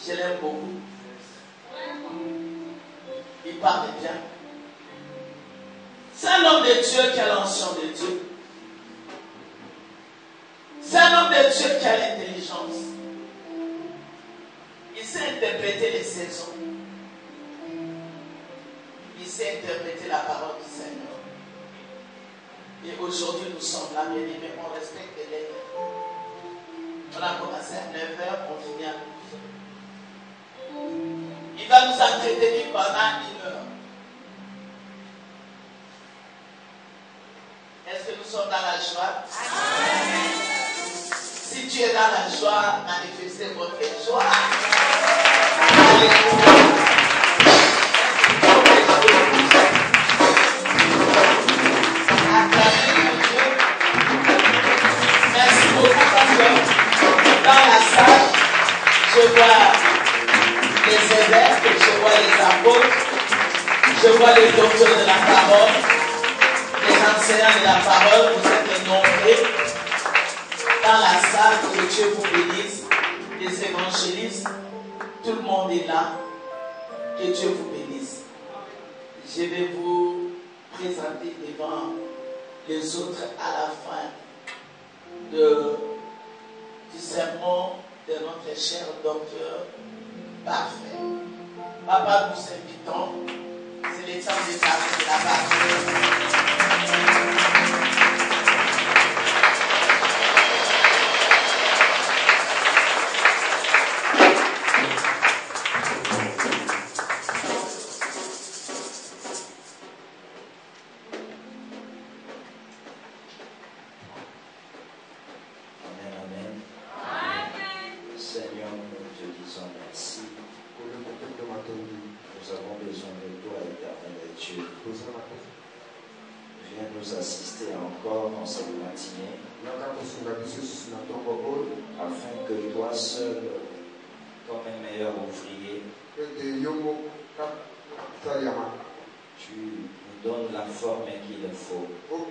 Je l'aime beaucoup. Il parle bien. C'est un homme de Dieu qui a l'onction de Dieu. C'est un homme de Dieu qui a l'intelligence. Il sait interpréter les saisons. Il sait interpréter la parole du Seigneur. Et aujourd'hui, nous sommes là, bien aimés, on respecte les. On a commencé à 9h, on finit à 12h. Il va nous entretenir pendant 1 heure. Est-ce que nous sommes dans la joie? Amen. Si tu es dans la joie, manifestez votre joie. Merci beaucoup parce que dans la salle, je vois les évêques, je vois les apôtres, je vois les docteurs de la parole, les enseignants de la parole, vous êtes nombreux dans la salle, que Dieu vous bénisse, les évangélistes, tout le monde est là, que Dieu vous bénisse. Je vais vous présenter devant les autres à la fin du sermon de notre cher docteur parfait. Papa, nous invitons, c'est le temps de parler de la parole. Afin que toi seul, comme un meilleur ouvrier, tu nous donnes la forme qu'il faut au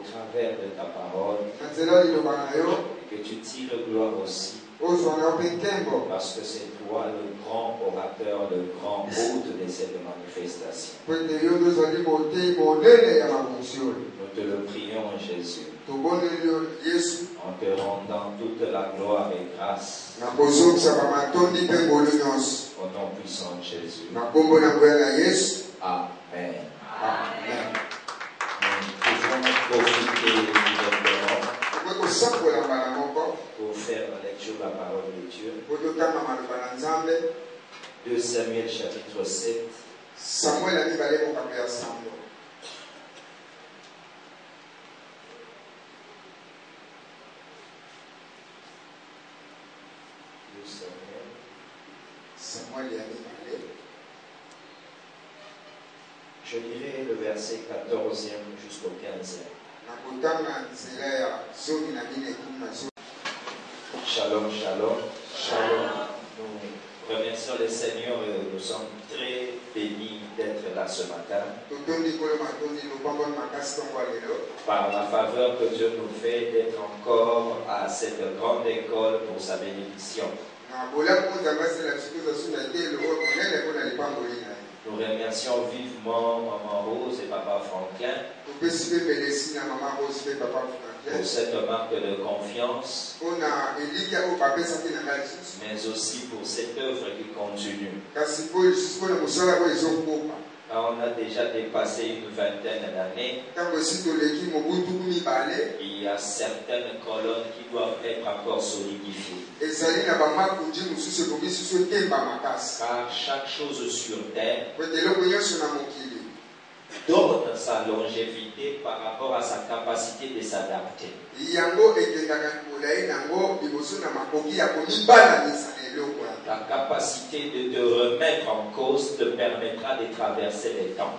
travers de ta parole, et que tu tires gloire aussi, parce que c'est toi le grand orateur, le grand hôte de cette manifestation. Nous te le prions, Jésus, en te rendant toute la gloire et grâce au nom puissant de Jésus. Amen. Amen. Nous pouvons profiter du moment pour faire la lecture de la parole de Dieu. 2 Samuel chapitre 7. Samuel a dit je dirai le verset 14e jusqu'au 15e. Shalom, shalom. Shalom. Nous remercions le Seigneur et nous sommes très bénis d'être là ce matin. Par la faveur que Dieu nous fait d'être encore à cette grande école pour sa bénédiction. Nous remercions vivement Maman Rose et Papa Franklin pour cette marque de confiance, mais aussi pour cette œuvre qui continue. On a déjà dépassé une vingtaine d'années. Il y a certaines colonnes qui doivent être encore solidifiées. Car chaque chose sur terre donne sa longévité par rapport à sa capacité de s'adapter. La capacité de te remettre en cause te permettra de traverser les temps.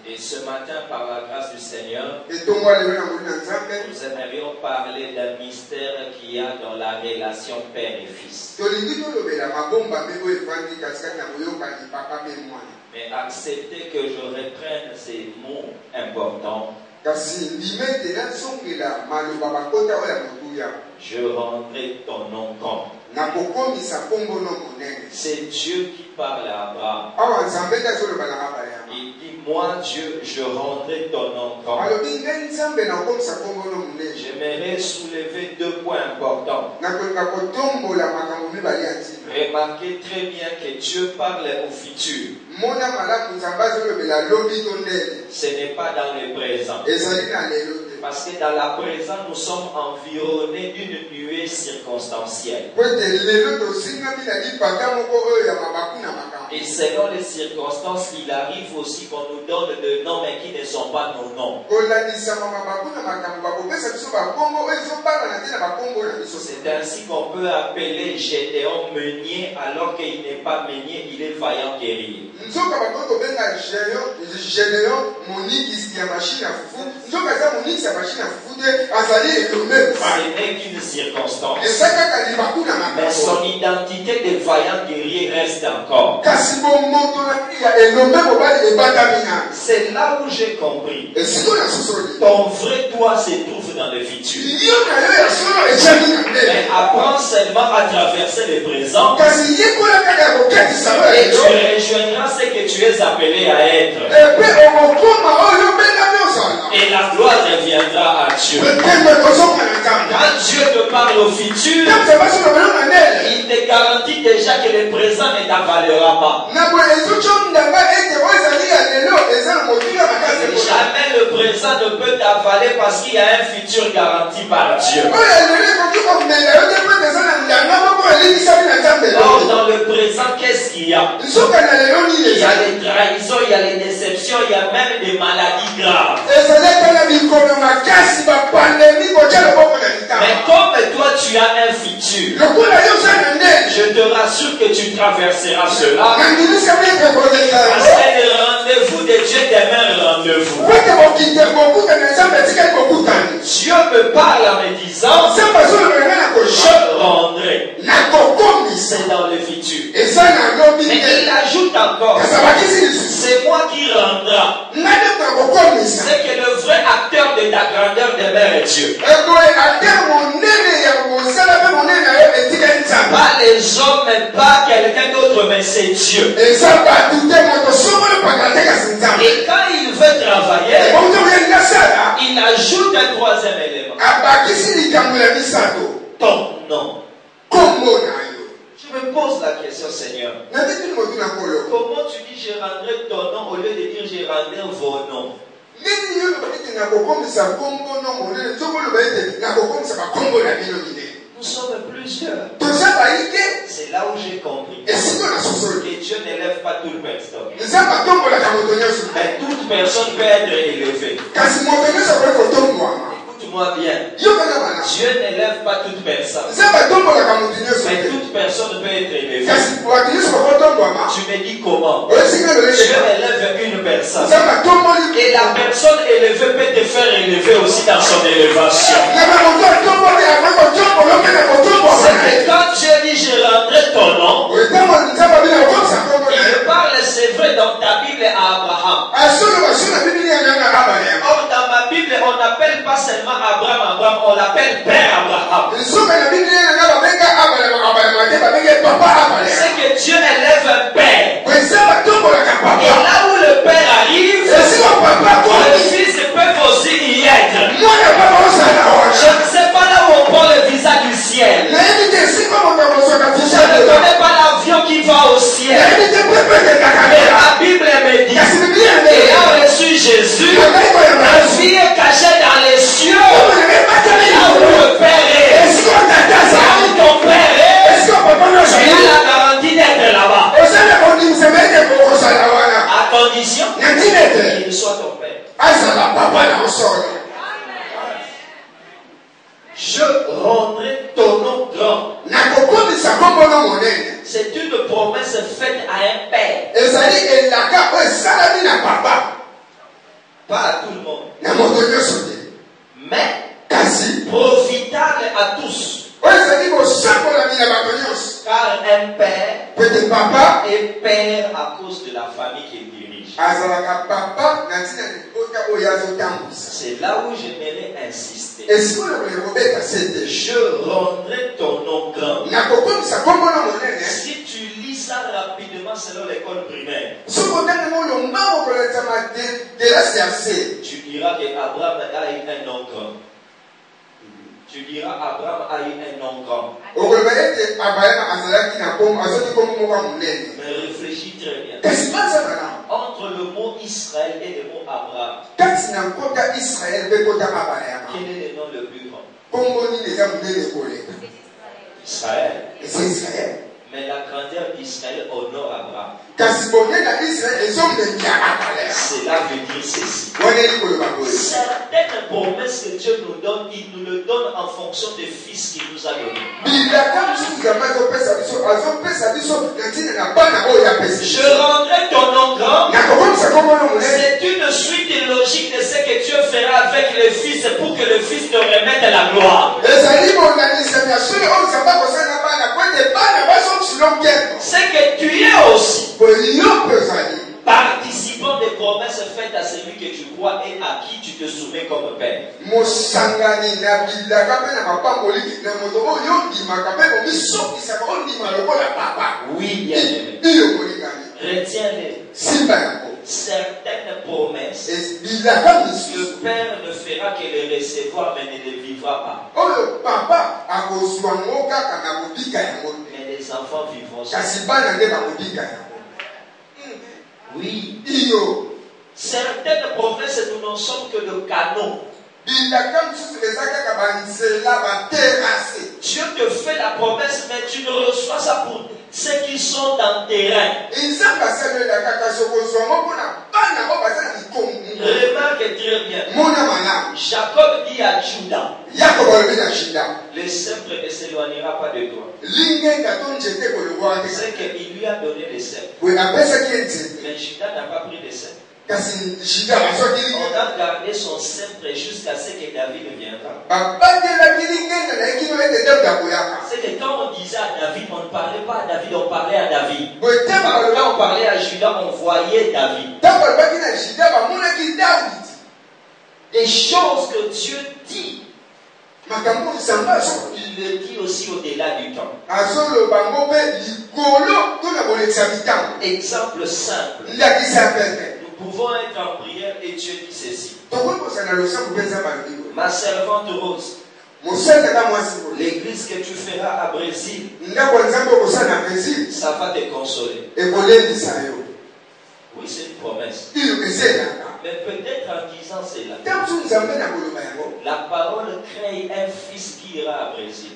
Et ce matin, par la grâce du Seigneur, nous aimerions parler d'un mystère qu'il y a dans la relation père et fils. Mais acceptez que je reprenne ces mots importants Je rendrai ton nom grand. C'est Dieu qui parle à Abraham. Il dit, moi Dieu, je rendrai ton nom grand. J'aimerais soulever 2 points importants. Remarquez très bien que Dieu parle au futur. Ce n'est pas dans le présent. Parce que dans la présent, nous sommes environnés d'une nuée circonstancielle. Et selon les circonstances, il arrive aussi qu'on nous donne des noms mais qui ne sont pas nos noms. C'est ainsi qu'on peut appeler Gédéon meunier alors qu'il n'est pas meunier, il est vaillant guerrier. Ce n'est qu'une circonstance. Mais son identité de vaillant guerrier reste encore. C'est là où j'ai compris. Ton vrai toi se trouve dans le futur. Mais apprends seulement à traverser le présent. Et tu rejoindras ce que tu es appelé à être. Et la gloire reviendra à Dieu. Quand Dieu te parle au futur, il te garantit déjà que le présent ne t'avalera pas. Jamais le présent ne peut t'avaler parce qu'il y a un futur garanti par Dieu. Or, dans le présent, qu'est-ce qu'il y a? Il y a les trahisons, il y a les déceptions, il y a même des maladies graves. Mais comme toi tu as un futur, je te rassure que tu traverseras cela. Parce que le rendez-vous de Dieu demeure rendez-vous. Dieu me parle en me disant, je rendrai. C'est dans le futur. Mais il ajoute encore, c'est moi qui rendra. C'est que le vrai acteur de ta grandeur demeure Dieu. Pas les hommes, pas quelqu'un d'autre, mais c'est Dieu. Et quand il veut travailler, il ajoute un 3e élément. Ton nom. Je me pose la question, Seigneur. Comment tu dis je rendrai ton nom au lieu de dire je rendrai vos noms? Nous sommes plusieurs. C'est là où j'ai compris que Dieu n'élève pas toute personne. Mais toute personne peut être élevée. Écoute-moi bien. Dieu n'élève pas toute personne. Mais toute personne peut être élevée. Tu me dis comment? Dieu élève une personne. Et la personne élevée peut te faire élever aussi dans son élévation. C'est que quand Dieu dit je rendrai ton nom, il parle, c'est vrai, dans ta Bible à Abraham. Or, dans ma Bible, on n'appelle pas seulement Abraham, on l'appelle Père Abraham. C'est que Dieu élève un père. Et là où le père arrive, le fils peut aussi y être. Je ne sais pas là où on prend le visa du ciel. Je ne connais pas l'avion qui va au ciel. Mais la Bible me dit, ayant reçu Jésus, la vie est cachée dans les cieux. Là où le Père est. Là où ton Père est. Tu as la garantie d'être là-bas. À condition qu'il soit ton Père. Je rendrai ton nom grand. C'est une promesse faite à un père. Pas à tout le monde. Mais profitable à tous. Car un père est père à cause de la famille qu'il dirige. dirige. C'est là où j'aimerais insister. Je rendrai ton nom grand. Si tu lis ça rapidement selon l'école primaire, tu diras qu'Abraham a eu un nom grand. Tu diras Abraham a eu un nom grand. Mais réfléchis très bien. Entre le mot Israël et le mot Abraham, quel est le nom le plus grand? Israël. Mais la grandeur d'Israël honore Abraham. Cela veut dire ceci. Certaines promesses que Dieu nous donne, il nous le donne en fonction des fils qu'il nous a donnés. Je rendrai ton nom grand. C'est une suite logique de ce que Dieu fera avec le fils pour que le fils te remette la gloire. C'est que tu es aussi participant des promesses faites à celui que tu crois et à qui tu te soumets comme père. Oui, bien aimé. Retiens-les. Certaines promesses, le père ne fera que les recevoir mais ne les vivra pas. Mais les enfants vivront ça. Oui. Certaines promesses, nous n'en sommes que le canon. Dieu te fait la promesse, mais tu ne reçois ça pour ceux qui sont dans le terrain. Remarque très bien. Jacob dit à Judas, le sceptre ne s'éloignera pas de toi. C'est qu'il lui a donné le sceptre. Mais Judas n'a pas pris le sceptre. On a gardé son sceptre jusqu'à ce que David viendra. C'est que quand on disait à David, on ne parlait pas à David, on parlait à David. Quand on parlait à Judas, on voyait David. Des choses que Dieu dit, il le dit aussi au-delà du temps. Exemple simple. Nous pouvons être en prière et Dieu dit ceci. Ma servante Rose, l'église que tu feras à Brésil, ça va te consoler. Oui, c'est une promesse. Mais peut-être en disant cela, la parole crée un fils qui ira à Brésil.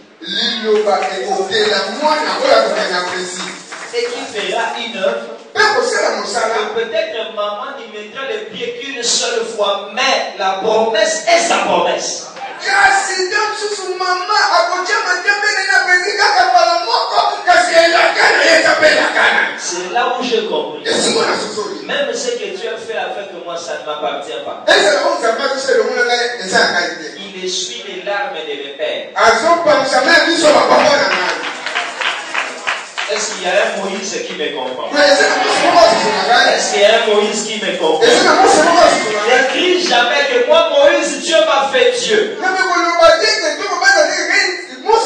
Et qui fera une œuvre. Peut-être maman n'y mettra les pieds qu'une seule fois, mais la promesse est sa promesse. C'est là où j'ai compris. Même ce que tu as fait avec moi, ça ne m'appartient pas. Il essuie les larmes de mes pères. Est-ce qu'il y a un Moïse qui me comprend? Est-ce qu'il y a un Moïse qui me comprend? N'écris jamais que moi, Moïse, Dieu m'a fait Dieu.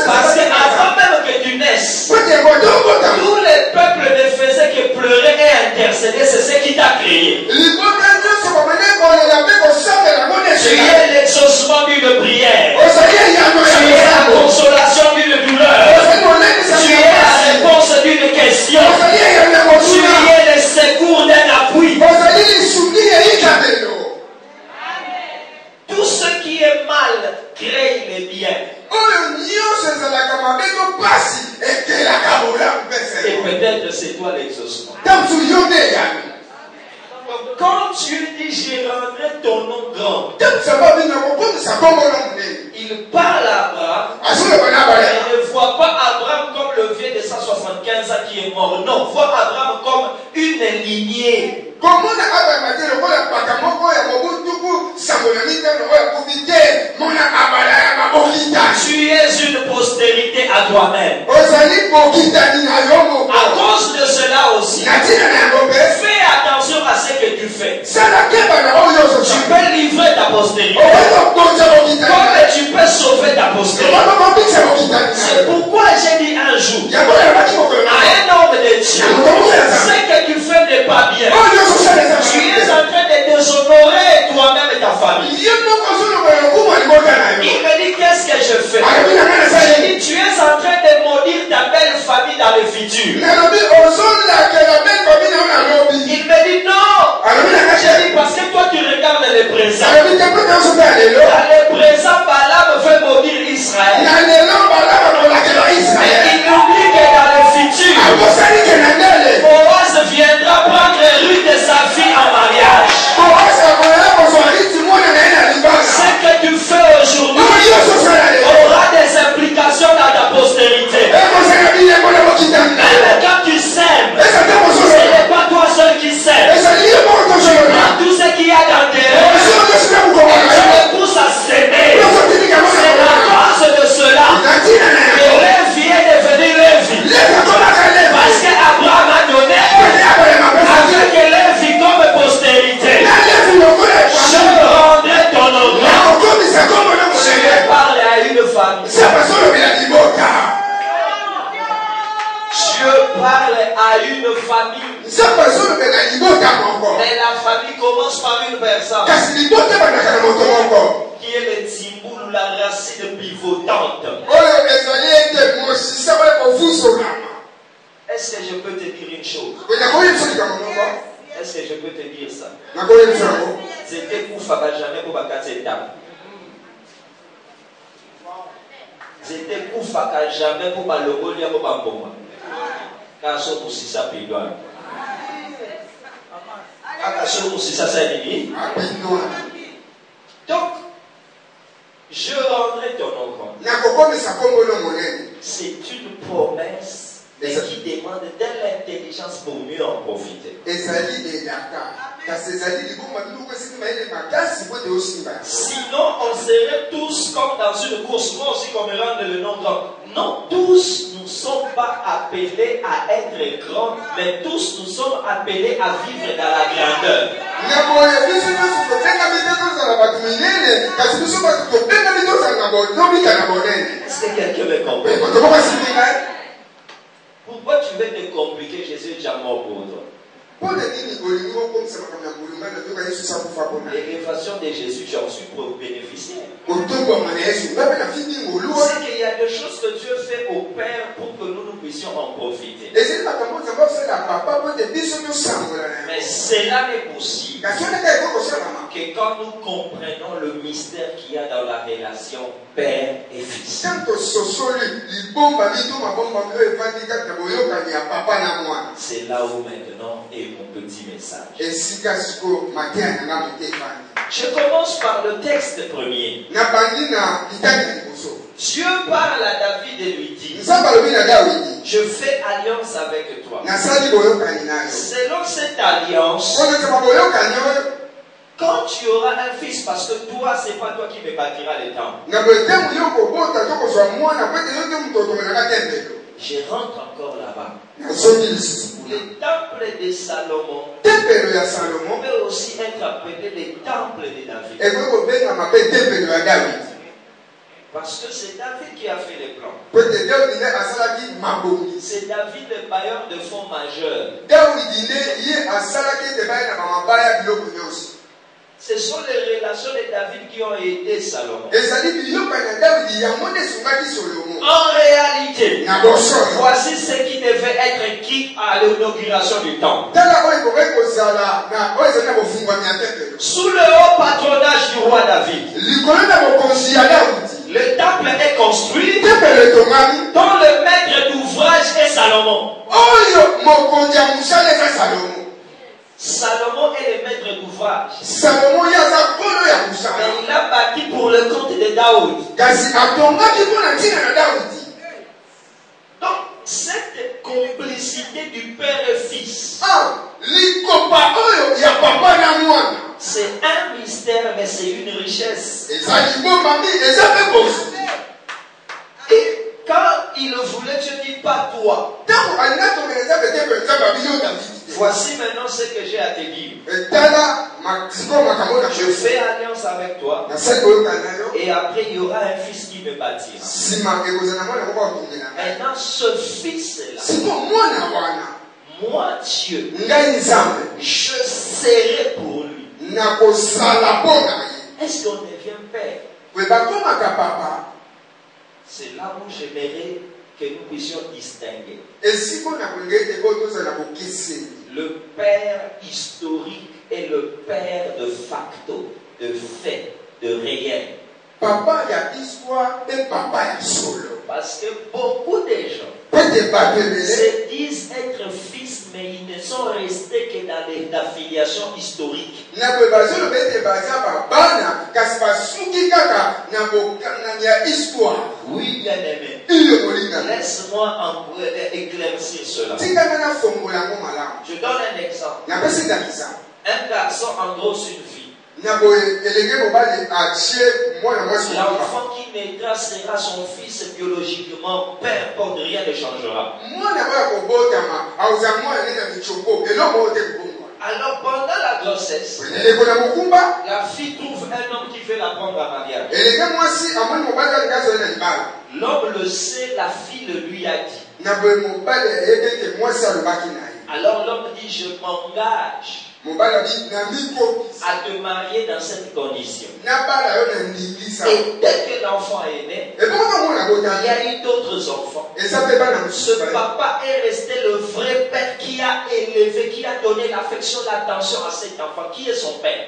Parce qu'avant même que tu naisses, tous les peuples ne faisaient que pleurer et intercéder. C'est ce qui t'a créé. Tu es l'exaucement d'une prière. Tu es la consolation d'une douleur. Tu es la réponse d'une question. Tu es le secours d'un appui. Tout ce qui est mal crée le bien. Et peut-être c'est toi l'exaucement. Quand Dieu dit je rendrai ton nom grand, il parle à Abraham. Il ne voit pas Abraham comme le vieux de 175 ans qui est mort. Non, voit Abraham comme une lignée. Tu es une postérité à toi-même. À cause de cela aussi, fais attention à ce que tu postérité. Comment tu peux sauver ta postérité? C'est pourquoi j'ai dit un jour à un homme de Dieu, ce que tu fais n'est pas bien. Tu es en train de déshonorer toi-même et ta famille. Il me dit, qu'est-ce que je fais? J'ai dit, tu es en train de maudire ta belle famille dans le futur. Il me dit, non. J'ai dit, parce que toi tu regardes le présent. Dans le présent, Balaam veut maudire Israël. Mais il oublie que dans le futur, Boaz viendra prendre Ruth de sa fille en mariage. Ce que tu fais aujourd'hui aura des implications dans ta postérité. Même quand tu sèmes, ce n'est pas toi seul qui sème. Tu prends tout ce qu'il y a dans tes rêves et tu le pousses à s'aimer. C'est la cause de cela que Lévi est devenu Lévi. Parce qu'Abraham a donné avec Lévi comme postérité. Je rendrai ton nom. Je parle à une famille. Je parle à une famille. Mais la famille commence par une personne qui est le timboul ou la racine pivotante. Est-ce que je peux te dire une chose? Est-ce que je peux te dire ça? C'était pour faire jamais pour casser table. C'était pour faire jamais pour le Golia pour Bamboma. Car ce aussi ça pédoine. Donc, je rendrai ton nom compte. C'est une promesse mais qui demande de l'intelligence pour mieux en profiter. Sinon, on serait tous comme dans une course. Moi aussi, comme me rendre le nom grand. Non, tous nous ne sommes pas appelés à être grands, mais tous nous sommes appelés à vivre dans la grandeur. Est-ce que quelqu'un me comprend? Pourquoi tu veux te compliquer? Jésus est déjà mort pour toi. L'élévation de Jésus, j'en suis pour bénéficier. C'est qu'il y a des choses que Dieu fait au Père pour que nous puissions en profiter. Mais cela n'est possible que quand nous comprenons le mystère qu'il y a dans la relation Père et Fils. C'est là où maintenant est mon petit message. Je commence par le texte premier. Dieu parle à David et lui dit, je fais alliance avec toi. Selon cette alliance, quand tu auras un fils, parce que toi, c'est pas toi qui me bâtira le temple. Je rentre encore là-bas. Le temple de Salomon peut aussi être appelé le temple de David. Parce que c'est David qui a fait les plans. C'est David le bailleur de fonds majeur. Ce sont les relations de David qui ont aidé Salomon. En réalité, voici ce qui devait être qui à l'inauguration du temple. Sous le haut patronage du roi David, le temple est construit dont le maître d'ouvrage est Salomon. Salomon est le maître d'ouvrage. Mais il a bâti pour le compte de Daoud. Donc, cette complicité du père et fils, c'est un mystère, mais c'est une richesse. Et quand il voulait, Dieu dit pas toi. Voici maintenant ce que j'ai à te dire. Je fais alliance avec toi. Et après, il y aura un fils qui me bâtira. Maintenant, ce fils-là, moi, Dieu, je serai pour lui. Est-ce qu'on devient père? C'est là où j'aimerais que nous puissions distinguer le père historique et le père de facto, de fait, de réel. Papa, il y a histoire et papa, il y a solo. Parce que beaucoup de gens se disent être fils, mais ils ne sont restés que dans l'affiliation historique. Oui, bien aimé. Laisse-moi éclaircir cela. Je donne un exemple. Un garçon engrosse une fille. L'enfant qui naîtra sera son fils biologiquement, peu importe, rien ne changera. Alors pendant la grossesse, la fille trouve un homme qui veut la prendre à mariage. L'homme le sait, la fille le lui a dit. Alors l'homme dit, je m'engage à te marier dans cette condition. Et dès que l'enfant est né, il y a eu d'autres enfants. Ce papa est resté le vrai père qui a élevé, qui a donné l'affection, l'attention à cet enfant. Qui est son père?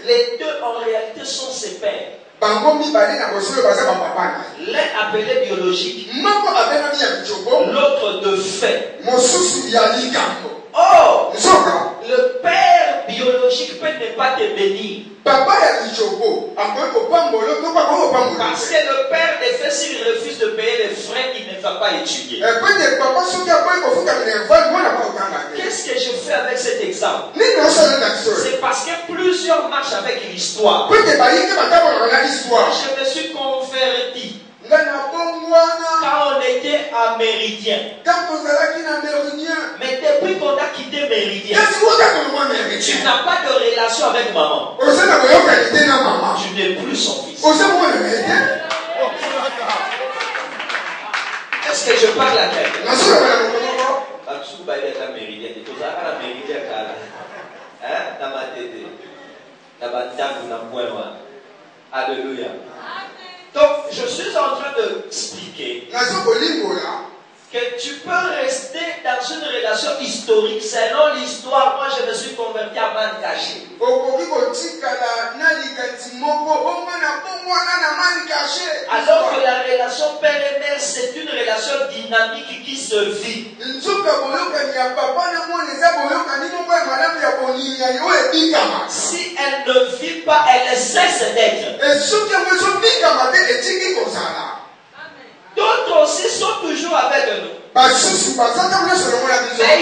Les deux en réalité sont ses pères. L'un appelé biologique, l'autre de fait. Oh, le père biologique peut ne pas te bénir. Parce que le père de fait, s'il refuse de payer les frais, il ne va pas étudier. Qu'est-ce que je fais avec cet exemple? C'est parce que plusieurs marchent avec l'histoire. Je me suis converti quand on était à Méridien. Mais depuis qu'on a quitté Méridien, tu n'as pas de relation avec maman. Tu n'es plus son fils. Est-ce que je parle à quelqu'un? Alléluia. Donc, je suis en train d'expliquer que tu peux rester dans une relation historique. Selon l'histoire, moi je me suis converti à man caché. Alors que la relation père et mère, c'est une relation dynamique qui se vit. Si elle ne vit pas, elle cesse d'être. D'autres aussi sont toujours avec nous. Mais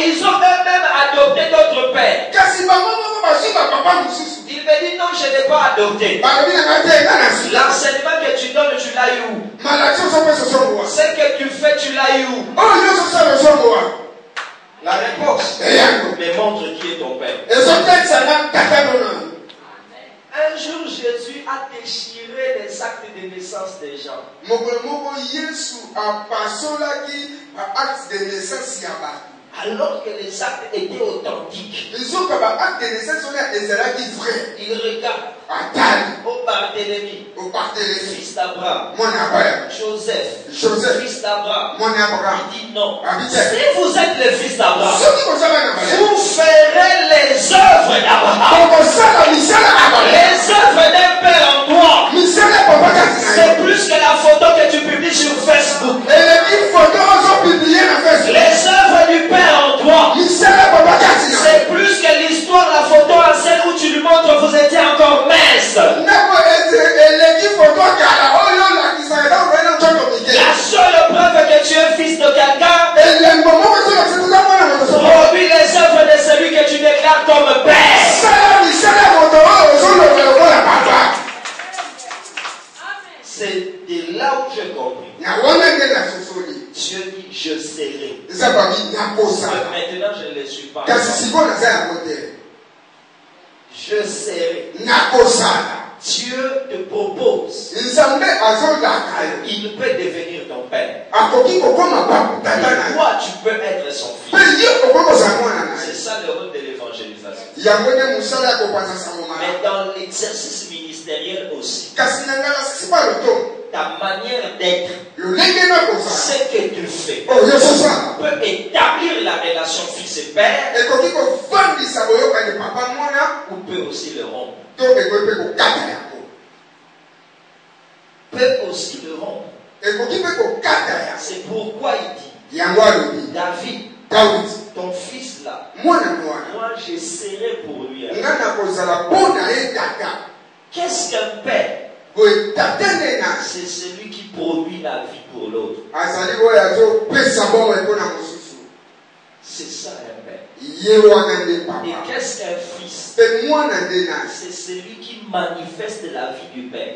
ils ont eux-mêmes adopté d'autres pères. Il me dit non, je n'ai pas adopté. L'enseignement que tu donnes, tu l'as eu où? Ce que tu fais, tu l'as eu où? La réponse me montre qui est ton père. Un jour, Jésus a déchiré les actes de naissance des gens. Alors que les actes étaient authentiques. Il regarde au Barthélemy, fils d'Abraham, Joseph, fils d'Abraham. Il dit non. Si vous êtes le fils d'Abraham, vous ferez les œuvres d'Abraham. Les œuvres d'un père en toi. C'est plus que la photo que tu publies sur Facebook. Les œuvres du père en toi. C'est plus que l'histoire, la photo ancienne où tu lui montres vous étiez encore mince. La seule preuve que tu es fils de quelqu'un, produis les œuvres de celui que tu déclares comme père. Je serai. Nakosala. Dieu te propose. Il peut devenir ton père. Et toi, tu peux être son fils. C'est ça le rôle de l'évangélisation. Mais dans l'exercice ministériel aussi. Ta manière d'être, ce que tu fais, peut établir la relation fils-père ou peut aussi le rompre. Peut aussi le rompre. C'est pourquoi il dit, David, ton fils là, moi je serai pour lui. Qu'est-ce qu'un père? C'est celui qui produit la vie pour l'autre. C'est ça un père. Et qu'est-ce qu'un fils? C'est celui qui manifeste la vie du père.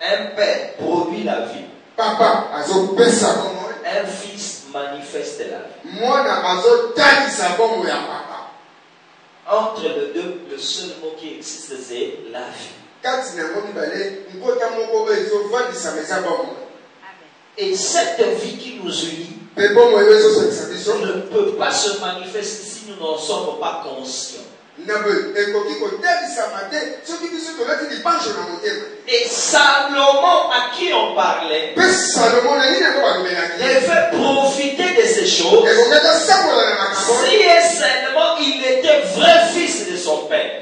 Un père produit la vie. Un fils manifeste la vie. Entre les deux, le seul mot qui existe, c'est la vie. Et cette vie qui nous unit ne peut pas se manifester si nous n'en sommes pas conscients. Et Salomon, à qui on parlait, devait profiter de ces choses si et seulement il était vrai fils de son père.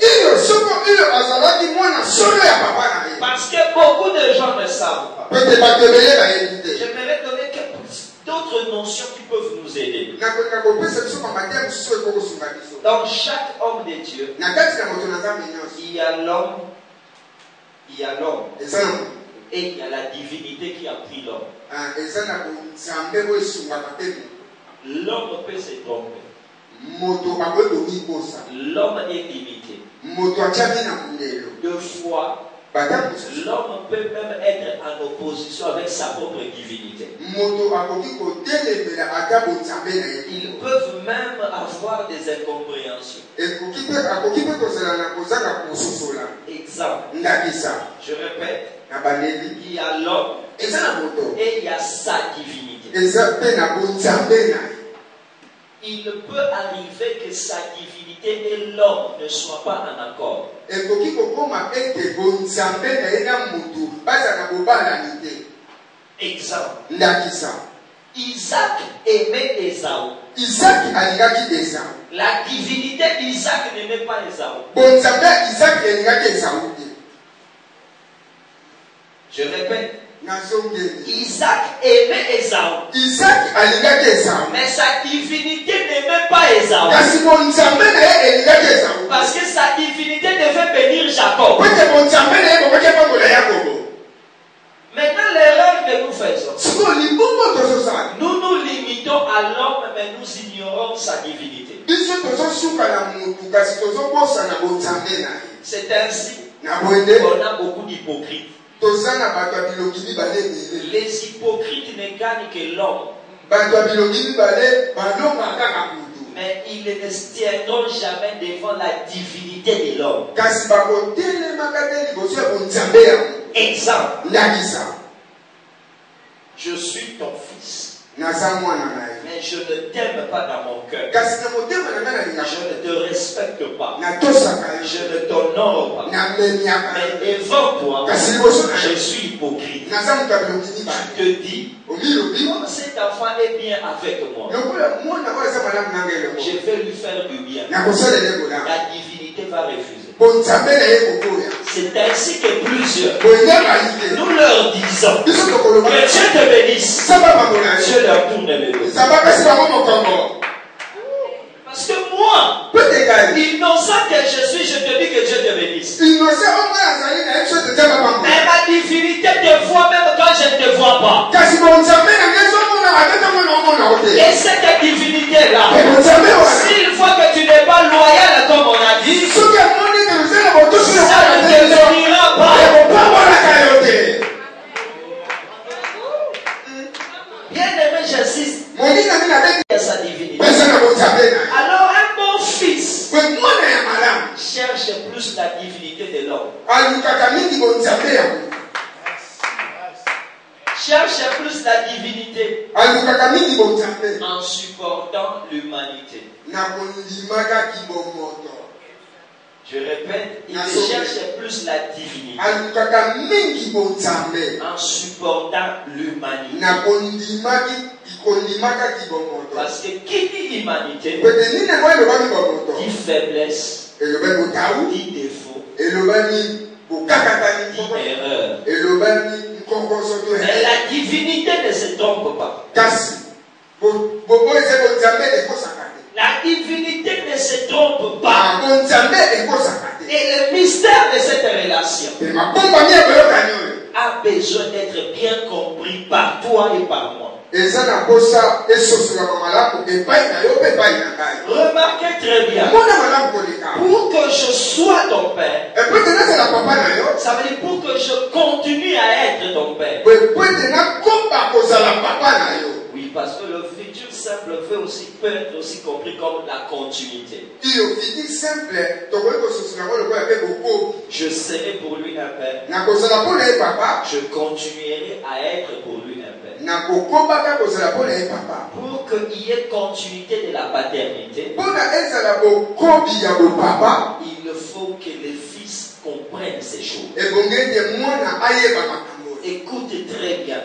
Parce que beaucoup de gens ne savent pas. J'aimerais donner d'autres notions qui peuvent nous aider. Dans chaque homme de Dieu, il y a l'homme, et il y a la divinité qui a pris l'homme. L'homme peut se tromper. L'homme est limité. Deux fois, l'homme peut même être en opposition avec sa propre divinité. Ils peuvent même avoir des incompréhensions. Exemple. Je répète. Il y a l'homme et il y a sa divinité. Il peut arriver que sa divinité et l'homme ne soient pas en accord. Exemple. Isaac aimait Ésaü. La divinité d'Isaac n'aimait pas Ésaü. Je répète. Isaac aimait Ésaü. Mais sa divinité n'aimait pas Ésaü. Parce que sa divinité devait bénir Jacob. Maintenant, l'erreur que nous faisons, nous nous limitons à l'homme, mais nous ignorons sa divinité. C'est ainsi qu'on a beaucoup d'hypocrites. Les hypocrites ne gagnent que l'homme. Mais ils ne tiendront jamais devant la divinité de l'homme. Exemple. Je suis ton fils. Mais je ne t'aime pas dans mon cœur. Je ne te respecte pas. Je ne t'honore pas. Mais devant toi, je suis hypocrite. Tu te dis, comme cet enfant est bien avec moi, je vais lui faire du bien. La divinité va refuser. C'est ainsi que plusieurs, nous leur disons que Dieu te bénisse. Dieu leur tourne le dos. Parce que moi, innocent que je suis, je te dis que Dieu te bénisse. Mais ma divinité te voit même quand je ne te vois pas. Et cette divinité-là, s'il voit que tu n'es pas loyal comme on a dit, ça ne te bénira pas. Bien aimé, j'insiste. Il y a sa divinité. Alors un bon fils cherche plus la divinité de l'homme. Cherche plus la divinité en supportant l'humanité. Je répète, il cherche plus la divinité en supportant l'humanité. Parce que qui dit l'humanité dit faiblesse, dit défaut, dit erreur. Mais la divinité ne se trompe pas. La divinité ne se trompe pas. Et le mystère de cette relation a besoin d'être bien compris par toi et par moi. Remarquez très bien. Pour que je sois ton père, ça veut dire pour que je continue à être ton père. Oui, parce que le futur simple peut être aussi compris comme la continuité. Je serai pour lui un père. Je continuerai à être pour lui un père. Pour qu'il y ait continuité de la paternité, il faut que les fils comprennent ces choses. Écoute très bien.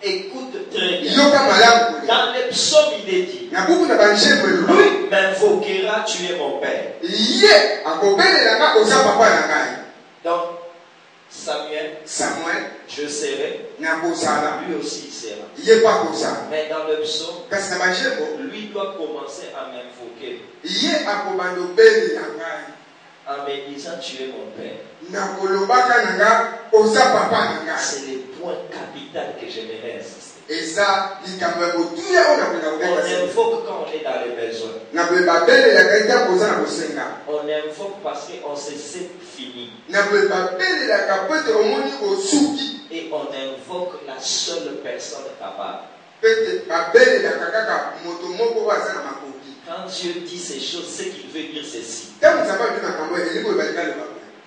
Écoute très bien. Dans les psaumes, il est dit, lui m'invoquera, tu es mon père. Donc, Samuel, je serai, lui aussi il sera. Mais dans le psaume, lui doit commencer à m'invoquer en me disant tu es mon père. C'est le point capital que j'aimerais insister. On invoque quand on est dans les besoins. On invoque parce qu'on se sait fini. Et on invoque la seule personne capable. Quand Dieu dit ces choses, c'est qu'il veut dire ceci.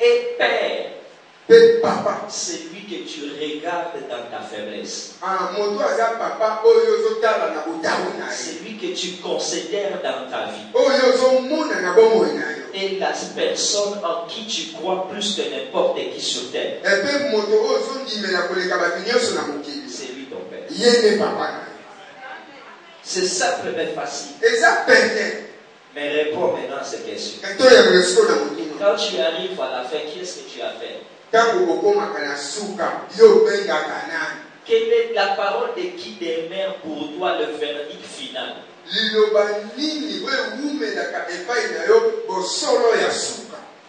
Et Père, c'est lui que tu regardes dans ta faiblesse. C'est lui que tu considères dans ta vie. Et la personne en qui tu crois plus que n'importe qui sur terre. C'est lui ton père. C'est simple mais facile. Mais réponds maintenant à cette question. Quand tu arrives à la fin, qu'est-ce que tu as fait? Quelle est la parole de qui demeure pour toi le verdict final?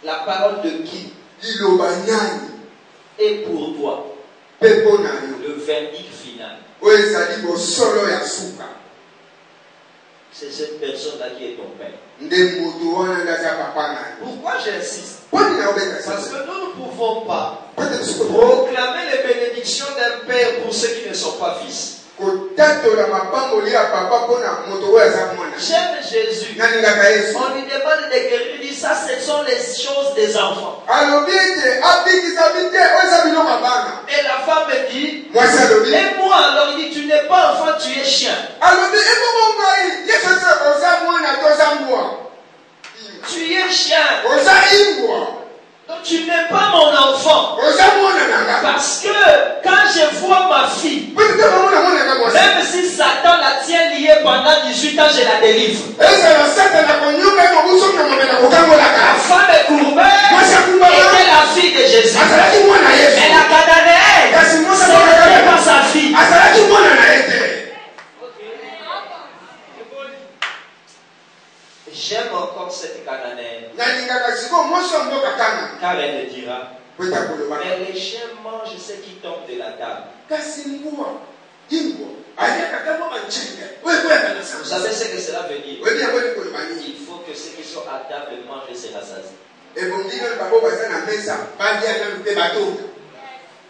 La parole de qui? Et pour toi le verdict final. C'est cette personne-là qui est ton père. Pourquoi j'insiste? Parce que nous ne pouvons pas proclamer les bénédictions d'un père pour ceux qui ne sont pas fils. J'aime Jésus. On lui demande de guérir. Il dit ça, ce sont les choses des enfants. Et la femme dit, et moi alors il dit, tu n'es pas enfant, tu es chien. Tu es chien. Donc tu n'es pas mon enfant. Parce que quand je vois ma fille, même si Satan la tient liée pendant 18 ans, je la délivre. La femme est courbée était la fille de Jésus. Mais la Cananéenne, ce n'était pas sa fille. J'aime encore cette Cananéenne. Car elle dira, mais les chiens mangent ce qui tombe de la table. Vous savez ce que cela veut dire? Il faut que ceux qui sont à table mangent et se rassasient.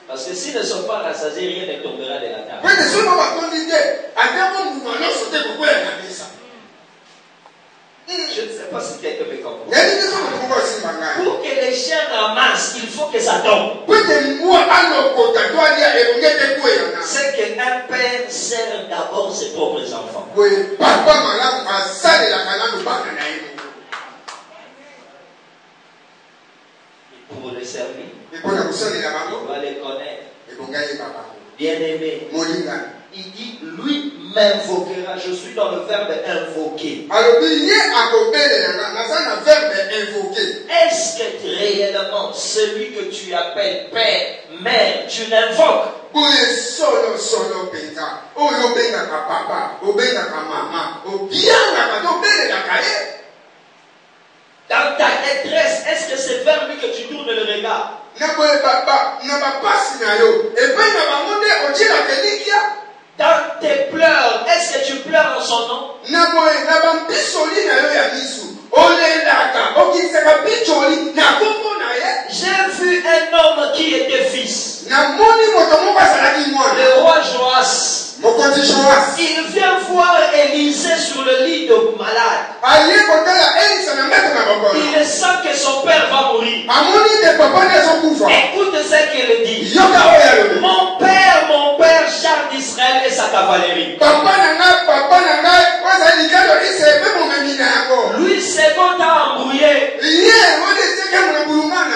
Parce que s'ils ne sont pas rassasiés, rien ne tombera de la table. sais pas si quelqu'un me comprend. Pour que les chiens ramassent, il faut que ça tombe. C'est qu'un père sert d'abord ses propres enfants. Pour les servir, il doit les connaître. Bien aimé. Il dit, lui m'invoquera. Je suis dans le verbe invoquer. Est-ce que réellement celui que tu appelles père, mère, tu l'invoques? Dans ta détresse, est-ce que c'est vers lui que tu tournes le regard? Dans tes pleurs, est-ce que tu pleures en son nom? J'ai vu un homme qui était fils. Le roi Joas. Il vient voir Élisée sur le lit de malade. Il sent que son père va mourir. Écoute ce qu'il dit. Mon père, char d'Israël et sa cavalerie. Lui, second a embrouillé.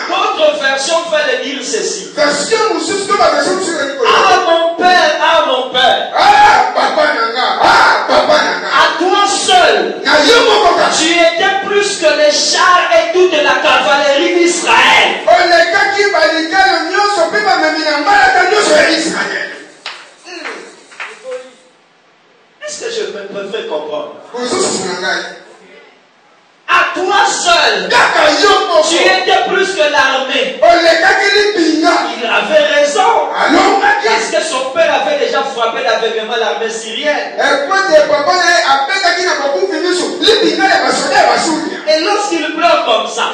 D'autres versions veulent dire ceci. Ah mon père. À toi seul, tu étais plus que les chars et toute la cavalerie d'Israël. Est-ce que je me fais comprendre? À toi seul, tu étais plus que l'armée. Il avait raison. Est-ce que son père avait déjà frappé l'aveuglement l'armée syrienne? Et lorsqu'il pleure comme ça,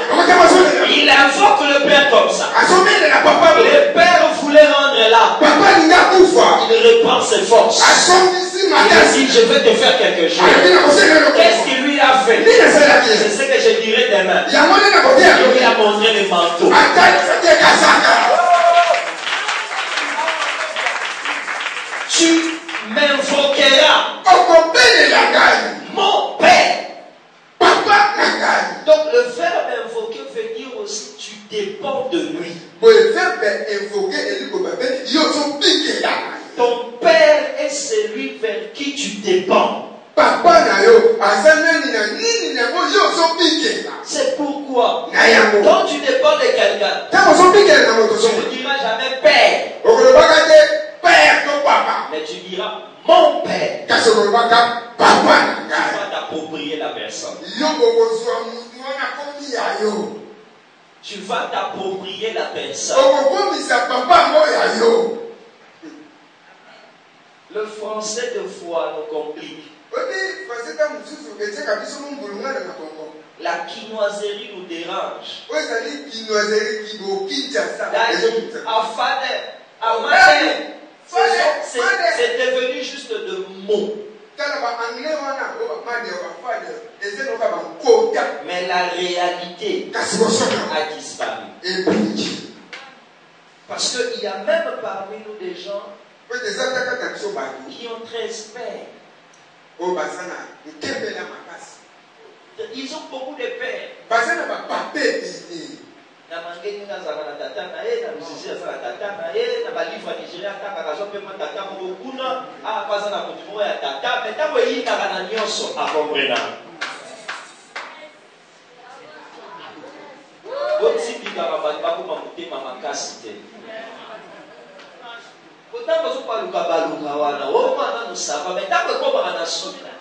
il invoque le père comme ça. Le père voulait rendre là. Il reprend ses forces. Il dit, je vais te faire quelque chose. Qu'est-ce qu'il lui a fait? C'est ce que je dirai demain. Il lui a montré le manteau. Tu m'invoqueras mon père. Donc le verbe invoquer veut dire aussi tu dépends de lui. Ton père est celui vers qui tu dépends. C'est pourquoi quand tu dépends de quelqu'un, tu ne diras jamais père, mais tu diras mon père. Tu vas t'approprier la personne. Tu vas t'approprier la personne. Le français de foi nous complique. La quinoiserie nous dérange. C'est devenu juste de mots. Mais la réalité a disparu. Parce qu'il y a même parmi nous des gens qui ont 13 pères. Ils ont beaucoup de pères. Na mangeni na zana tata na ye na musisi na tata na ye na balifa Nigeria kaka kazo pe tata mo kuna a paza na kutumo ya tata meta bo yi kaka na nyonso a comprendre. Botsi bika ba ko mamutema makasi te. Kotanga zo pa luka baluka wana wo mana no sapa meta ko ba na sona.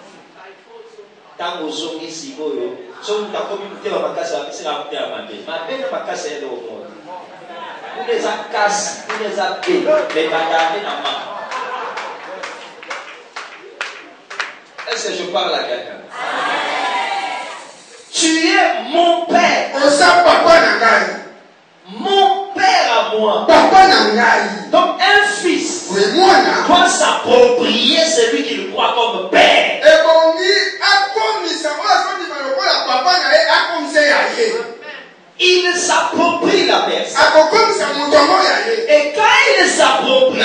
Tango zongi siboyo so mutakomi mutema makasi apisira mutema mande mabena makasi yele omo uneza kasi uneza pe bekandane na ma. Est-ce que je parle à quelqu'un? Tu es mon père. Mon père à moi. Donc un fils doit s'approprier celui qu'il croit comme père. s'approprie la personne. Et quand il s'approprie,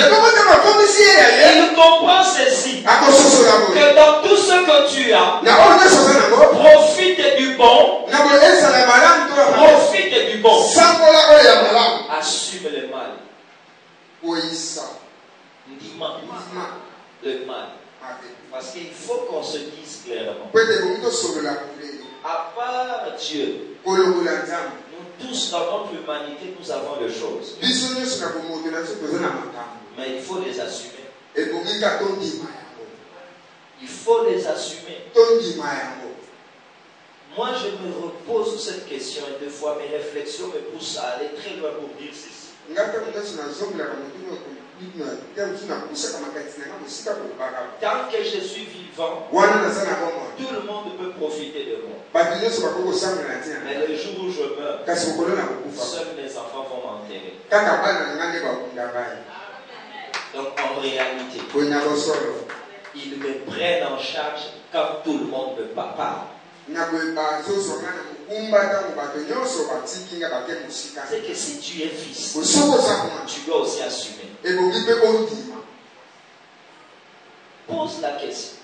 il comprend ceci. Que dans tout ce que tu as, profite du bon. Profite du bon. Assume le mal. Le mal. Parce qu'il faut qu'on se dise clairement. À part Dieu, nous tous dans notre humanité, nous avons des choses. Mais il faut les assumer. Il faut les assumer. Moi, je me repose cette question et des fois mes réflexions me poussent à aller très loin pour dire ceci. Tant que je suis vivant, tout le monde peut profiter de moi. Mais le jour où je meurs, seuls mes enfants vont m'enterrer. Donc en réalité, ils me prennent en charge quand tout le monde ne part pas. C'est que si tu es fils, tu dois aussi assumer. Pose la question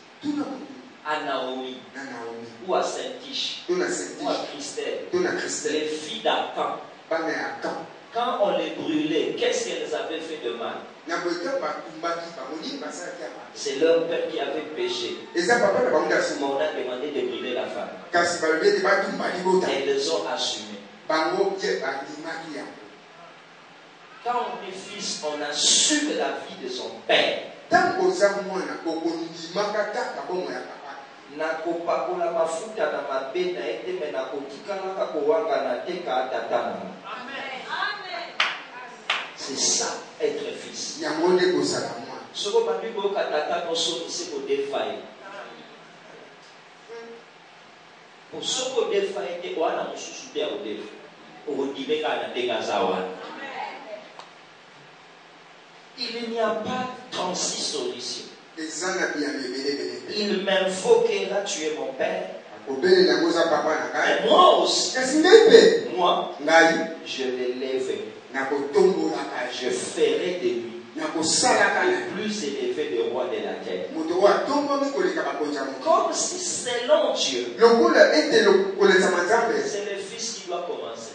à Naomi ou à Saint-Tiche ou à Christelle, les filles d'Akan. Quand on les brûlait, qu'est-ce qu'elles avaient fait de mal? C'est leur père qui avait péché. On a demandé de brûler la femme. Et ils ont assumé. Quand on est fils, on assume la vie de son père. Nakopakola mafuta na mabena ete me nakotikala kakowanga na teka atatana. C'est ça, être fils. Soko bambi ko katata no so se ko defai. Pour soko defai te wana mususu te o def. O dibeka na teka zawa. Il n'y a pas 36 solutions. Il m'invoquera, tu es mon père. Et moi aussi, moi, je l'élèverai. Je ferai de lui le plus élevé des rois de la terre. Comme si selon Dieu, c'est le fils qui doit commencer.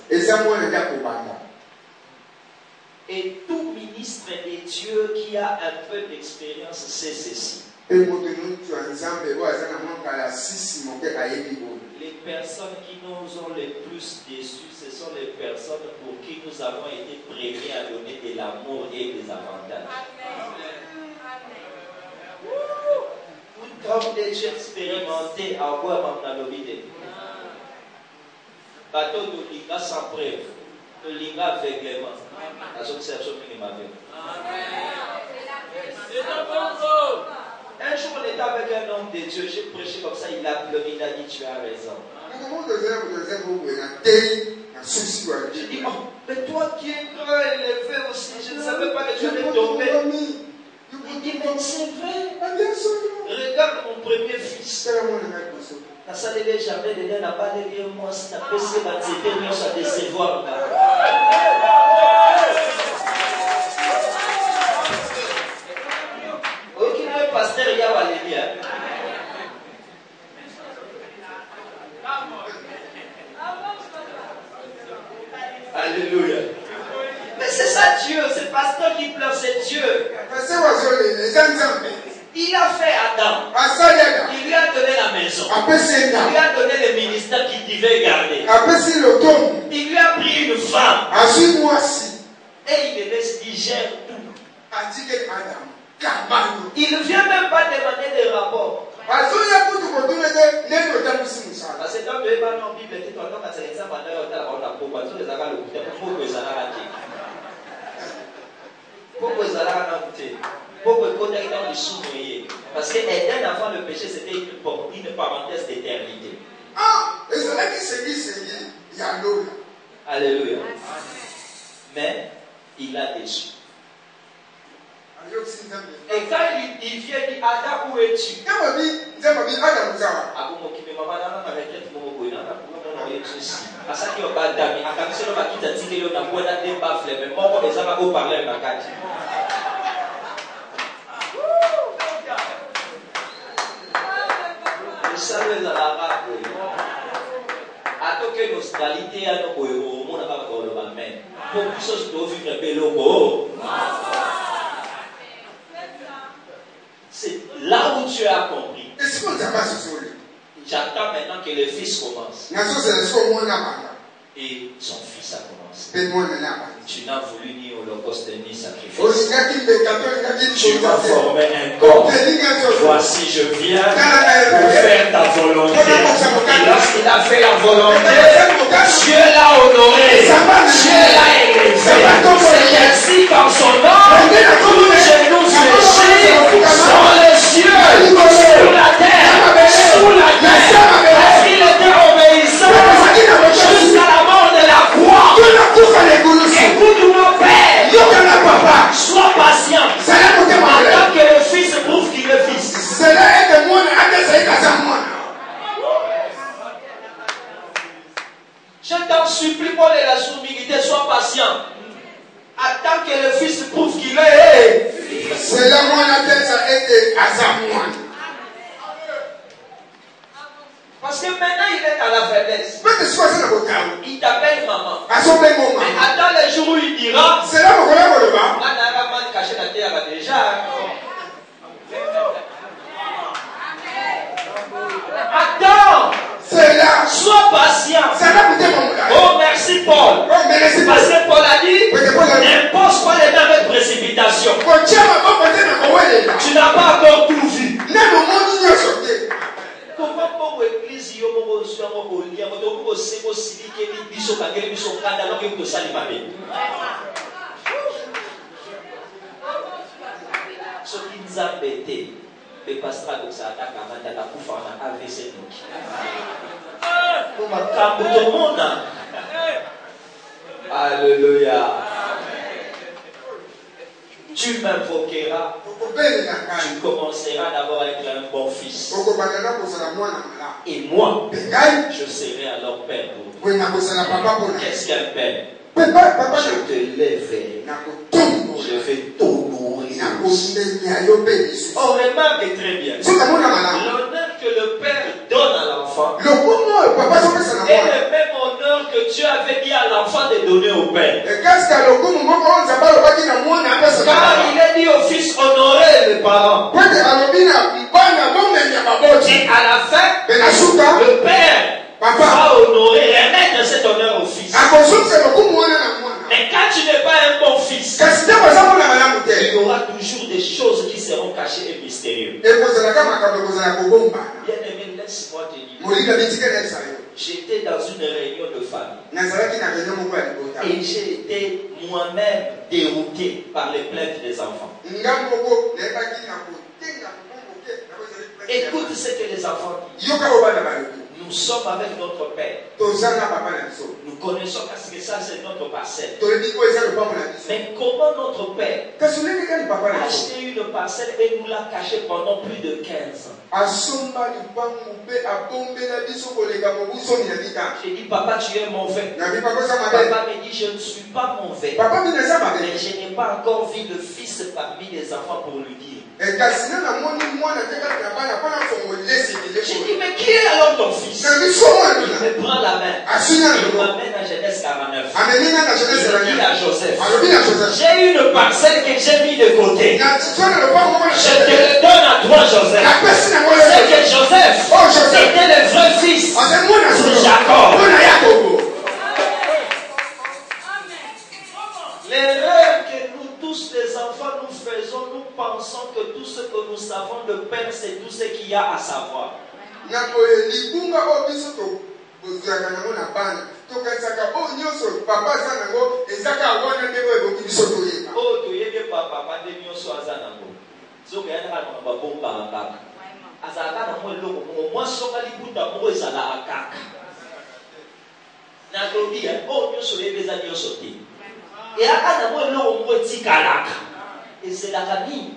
Et tout ministre de Dieu qui a un peu d'expérience sait ceci. Les personnes qui nous ont le plus déçus, ce sont les personnes pour qui nous avons été premiers à donner de l'amour et des avantages. Comme des gens expérimentés à voir dans le vide. Bateau de Linga sans preuve, de Linga aveuglément. L'association minimale. Un jour, on était avec un homme de Dieu, j'ai prêché comme ça, il a pleuré, il a dit tu as raison. Je dis, oh, mais toi qui es grand élevé aussi, je ne savais pas que tu allais tomber. Il dit, mais c'est vrai. Regarde mon premier fils. La salle est jamais de n'a pas de moi, c'est un peu ce que c'était nous à décevoir. Pasteur Yawalénia. Alléluia. Mais c'est ça Dieu, c'est pasteur qui pleure, c'est Dieu. Il a fait Adam. Il lui a donné la maison. Il lui a donné le ministère qu'il devait garder. Il lui a pris une femme. Et il le laisse, il gère tout. Il ne vient même pas demander des rapports. Parce que dans le Bible, parce que Éden avant le péché, c'était une parenthèse d'éternité. Alléluia. Mais il a déçu. Et quand il vient, il dit Adam, où es-tu? ceci. À ça qui est au bas d'amis, à quand c'est le qui t'a dit qu'il y a un point d'atteindre pas flemme, mais moi, les gens vont parler à ma carte. Ça les arabes. À tout que l'Australie a nos héros, on n'a pas encore le même. Pour que ce soit vivre un bel logo. C'est là où tu as compris. J'attends maintenant que le fils commence. Et son fils a commencé. Tu n'as voulu ni holocauste ni sacrifice. Tu m'as formé un corps. Voici, je viens pour faire ta volonté. Et lorsqu'il a fait la volonté, Dieu l'a honoré. Dieu l'a élevé. C'est ainsi qu'en son nom, tous genoux fléchis sont les cieux, sur la terre, sous la terre. Parce qu'il était obéissant jusqu'à la mort de la croix. Écoute-moi, Père. Sois patient. Attends que le fils prouve qu'il est fils. Je t'en supplie pour la soumission, sois patient. Attends que le fils prouve qu'il est. C'est là moi la tête ça a été Azamoine. Parce que maintenant il est à la faiblesse. Il t'appelle maman. Mais attends le jour où il dira. C'est là mon là. Man caché la terre déjà. Attends. C'est là. Sois patient. Oh merci Paul. Parce que Paul a dit n'impose pas les mains avec précipitation. Tu n'as pas encore tout vu. Comment pour l'église ce qui nous a embêtés, le pasteur de ça attaque avant d'aller pour faire un AVC. Pour ma camp tout le monde. Alléluia. Tu m'invoqueras. Tu commenceras d'abord à être un bon fils. Et moi, je serai alors père pour toi. Qu'est-ce qu'un père? Je te lèverai. Je vais t'honorer. On remarque très bien. L'honneur que le père donne à l'enfant est le même honneur que Dieu avait dit à l'enfant de donner au père. Car il a dit au fils honorer les parents. Et à la fin, le père va honorer, remettre cet honneur au fils. Mais quand tu n'es pas un bon fils, il y aura toujours des choses qui seront cachées et mystérieuses. Bien aimé, laisse-moi te dire. J'étais dans une réunion de famille. Et j'ai été moi-même dérouté par les plaintes des enfants. Écoute ce que les enfants disent. Nous sommes avec notre père. Nous connaissons parce que ça c'est notre parcelle. Mais comment notre père a acheté une parcelle et nous l'a cachée pendant plus de 15 ans? J'ai dit papa tu es mauvais. Papa me dit je ne suis pas mauvais. Mais je n'ai pas encore vu le fils parmi les enfants pour lui dire. J'ai dit mais qui est alors ton fils? Il me prend la main. Il m'amène à Genèse 49. Il dit à Joseph, j'ai une parcelle que j'ai mis de côté. Je te le donne à toi Joseph. C'est que Joseph était le vrai fils de Jacob. L'erreur que nous tous les enfants nous faisons, nous pensons que tout ce que nous savons de Père c'est tout ce qu'il y a à savoir. Et c'est la famille.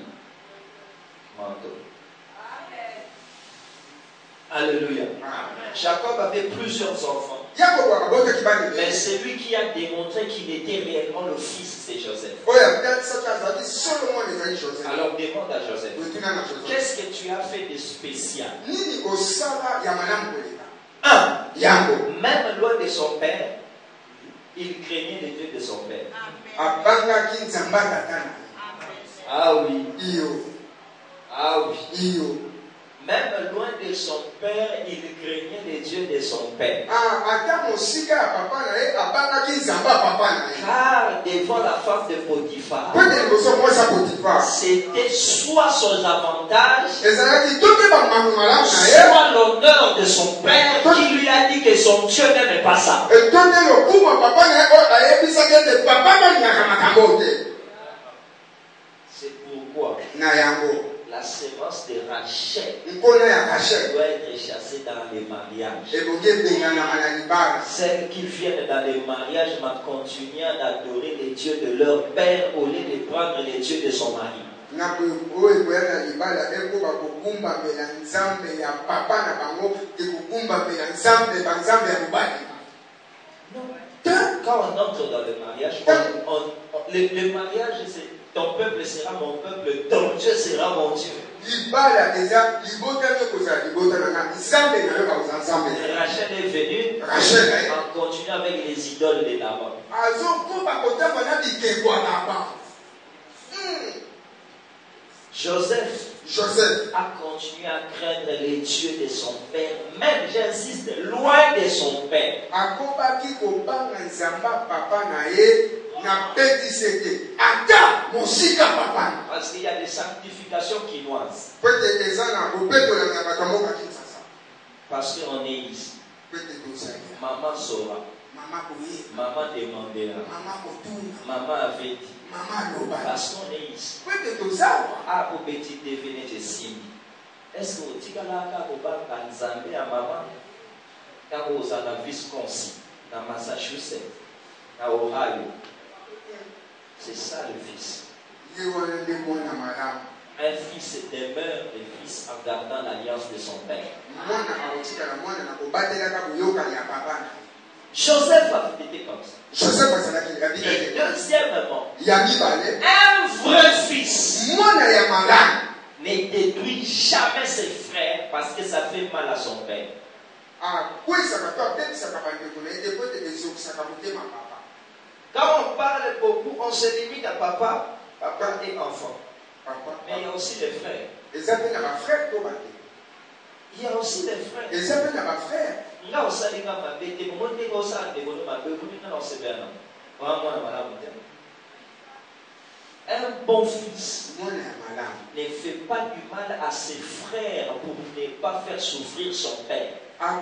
Alléluia. Jacob avait plusieurs enfants. Mais c'est lui qui a démontré qu'il était réellement le fils de Joseph. Alors demande à Joseph, qu'est-ce que tu as fait de spécial? Même loin de son père, il craignait les dieux de son père. Ah oui. Ah oui. Même loin de son père, il craignait les dieux de son père. Car devant la femme de Potiphar, c'était soit son avantage, soit l'honneur de son père qui lui a dit que son Dieu n'aimait pas ça. C'est pourquoi la sémence de Rachel doit être chassée dans les mariages. Celles qui viennent dans les mariages m'a continué d'adorer les dieux de leur père au lieu de prendre les dieux de son mari. Quand on entre dans le mariage, le mariage, c'est ton peuple sera mon peuple, ton Dieu sera mon Dieu. Rachel est venue en continuant avec les idoles de Laban. Joseph a continué à craindre les dieux de son père, même, j'insiste, loin de son père. Parce qu'il y a des sanctifications quinoises. Parce qu'on est ici. Maman saura. Maman demandera. Maman avait dit. Parce qu'on est ici. Ah, pour petit devenir de signe. Est-ce que vous dites que là, vous avez à maman, quand vous avez un Wisconsin, dans Massachusetts, dans Ohio, c'est ça le fils. Un fils demeure le fils en gardant l'alliance de son père. Joseph a été comme ça. Et deuxièmement, un vrai fils ne détruit jamais ses frères parce que ça fait mal à son père. Quand on parle beaucoup, on se limite à papa et enfant. Mais il y a aussi les frères. Il y a aussi les frères. Un bon fils ne fait pas du mal à ses frères pour ne pas faire souffrir son père. Ah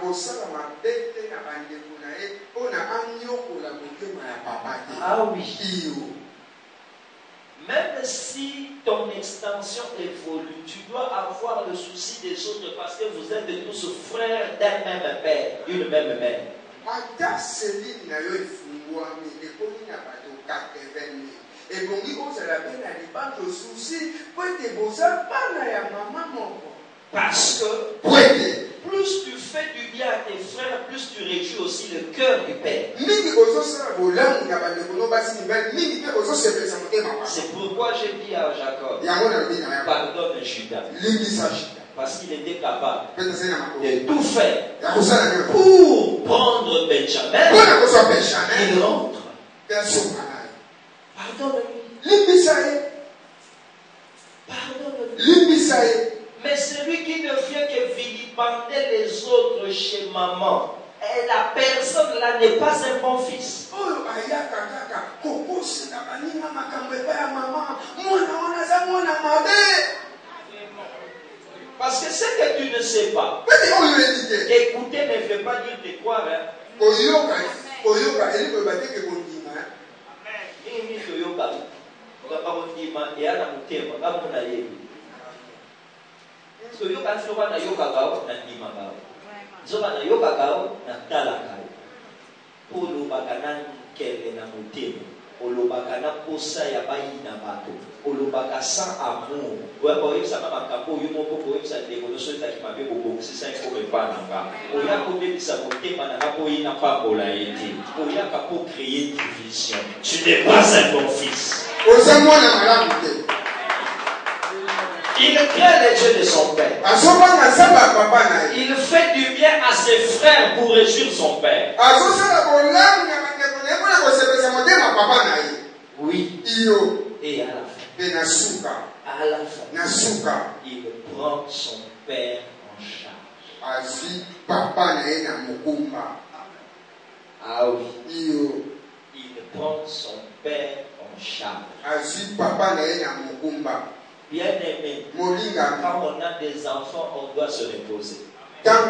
oui. Même si ton extension évolue, tu dois avoir le souci des autres parce que vous êtes tous frères d'un même père, d'une même mère. Parce que plus tu fais du bien à tes frères, plus tu réjouis aussi le cœur du Père. C'est pourquoi j'ai dit à Jacob, pardonne Judas. Parce qu'il était capable de tout faire pour prendre Benjamin. Il rentre. Pardonne-lui. Pardonne-lui. Mais celui qui ne vient que vilipender les autres chez maman, et la personne là n'est pas un bon fils. Parce que ce que tu ne sais pas, écouter ne veut pas dire te croire. olobaka na posa ya bayina bato olobaka sans amour oya koyebisa na makambo oyo moko koyebisa ndeko nyonso ezalaki mabe kobongisisa ekoma epai na nga oya kobebisa motema na nga mpo oyina pambola ye te oyaka mpo créer division. Tu n'es pas un bon fils. Il craint les dieux de son père. Il fait du bien à ses frères pour réjouir son père. Oui. Et à la fin, il prend son père en charge. Ah oui. Il prend son père en charge. Bien aimé, quand on a des enfants, on doit se reposer. Tant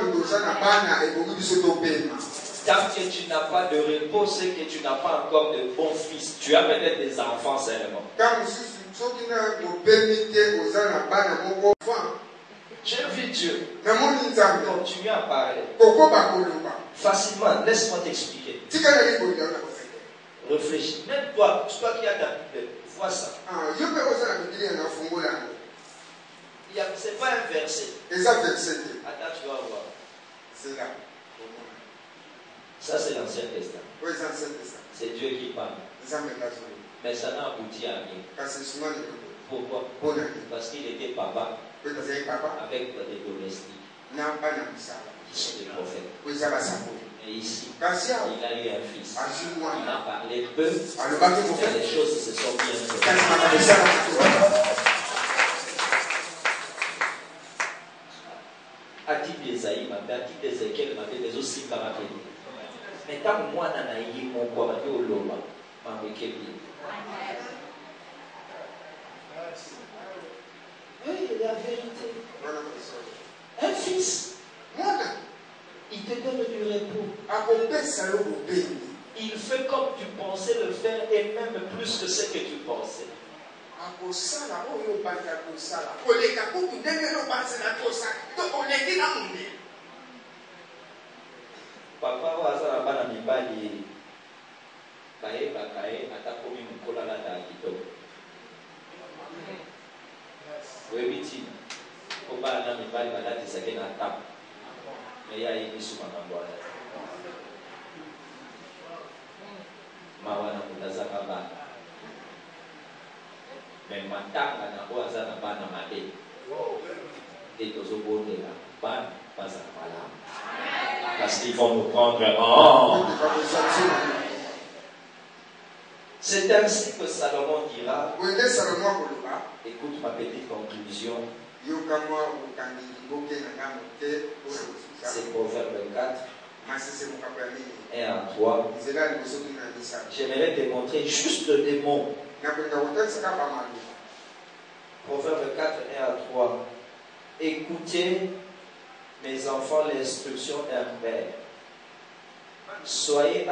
que tu n'as pas de repos, c'est que tu n'as pas encore de bons fils. Tu as peut-être des enfants seulement. J'ai vu Dieu. Continue à parler. Facilement, laisse-moi t'expliquer. Réfléchis. Même toi qui as ta Bible, vois ça. C'est pas un verset. Attends, tu vas voir. C'est là. Ça, c'est l'Ancien Testament. C'est Dieu qui parle. Mais ça n'a abouti à rien. Pourquoi? Parce qu'il était papa avec des domestiques qui sont des prophètes. Et ici, il a eu un fils. Il a parlé peu. Et les choses se sont bien faites. À titre d'Esaïe, à titre d'Ézéchiel, mais aussi par la vie. Mais tant que moi, je n'ai pas mon corps, je n'ai pas oui, la vérité. Un fils, il te donne du repos. Il fait comme tu pensais le faire et même plus que ce que tu pensais. Papa wazala bana mibali kae bakae atakomi mukola la da kitoko. Webiti ko bana mibali balati sake na tap. Mais ya yi suma ngambwana. Mawana mutazaka bana. Mais matanga na ko azana bana made. Et tozobote la bana bazana malama. Parce qu'ils vont nous prendre en. C'est ainsi que Salomon dira. Écoute ma petite conclusion. C'est Proverbe 4. 1 à 3. J'aimerais te montrer juste des mots. Proverbe 4, 1 à 3. Écoutez, mes enfants, l'instruction d'un père. Soyez